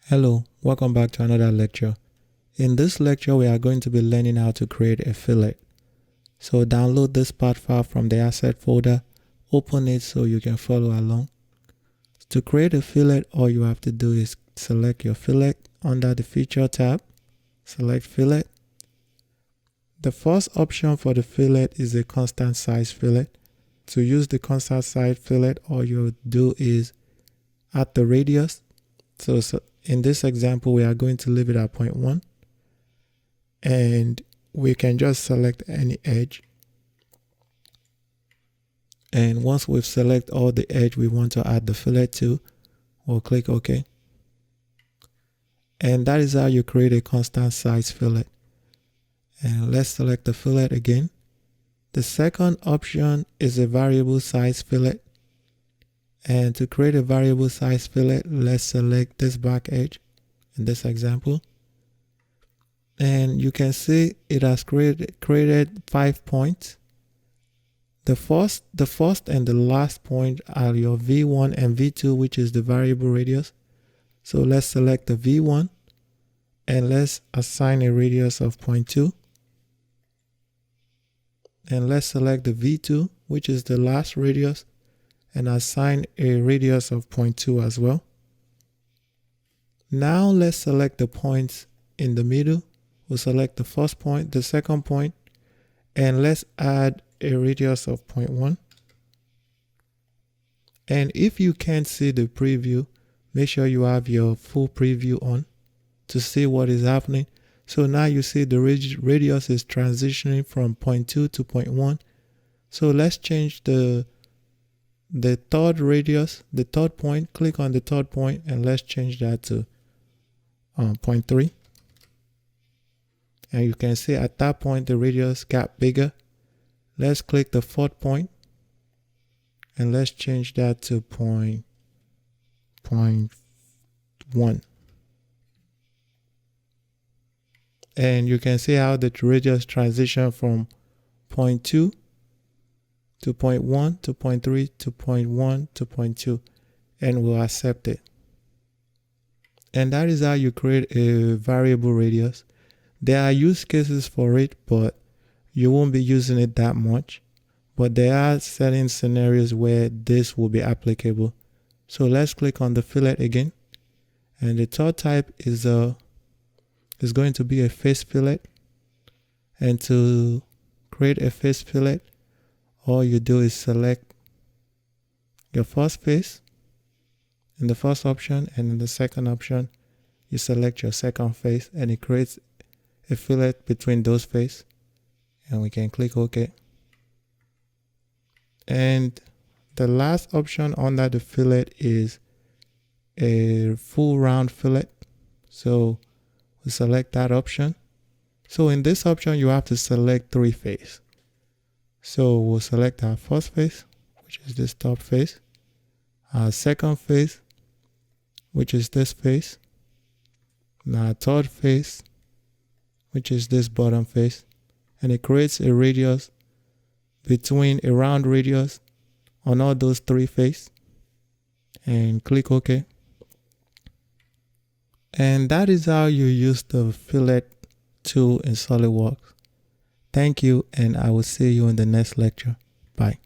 Hello, welcome back to another lecture. In this lecture, we are going to be learning how to create a fillet. So download this part file from the asset folder, open it so you can follow along. To create a fillet, all you have to do is select your fillet under the feature tab, select fillet. The first option for the fillet is a constant size fillet. To use the constant size fillet, all you do is add the radius. So in this example, we are going to leave it at 0.1, and we can just select any edge. And once we've selected all the edge we want to add the fillet to, we'll click OK. And that is how you create a constant size fillet. And let's select the fillet again. The second option is a variable size fillet. And to create a variable size fillet, let's select this back edge in this example. And you can see it has created 5 points. The first and the last point are your V1 and V2, which is the variable radius. So let's select the V1 and let's assign a radius of 0.2. And let's select the V2, which is the last radius, and assign a radius of 0.2 as well. Now let's select the points in the middle. We'll select the first point, the second point, and let's add a radius of 0.1. And if you can't see the preview, make sure you have your full preview on to see what is happening. So now you see the radius is transitioning from 0.2 to 0.1. So let's change the third radius, the third point. Click on the third point and let's change that to 0.3. And you can see at that point the radius got bigger. Let's click the fourth point and let's change that to 0.1. And you can see how the radius transition from 0.2 to 0.1 to 0.3 to 0.1 to 0.2, and we'll accept it. And that is how you create a variable radius. There are use cases for it, but you won't be using it that much. But there are certain scenarios where this will be applicable. So let's click on the fillet again. And the third type is going to be a face fillet. And to create a face fillet, all you do is select your first face in the first option, and in the second option, you select your second face, and it creates a fillet between those faces. And we can click OK. And the last option under the fillet is a full round fillet. So we select that option. So in this option, you have to select 3 faces. So we'll select our first face, which is this top face, our second face, which is this face, and our third face, which is this bottom face. And it creates a radius between a round radius on all those 3 faces. And click OK. And that is how you use the fillet tool in SolidWorks. Thank you, and I will see you in the next lecture. Bye.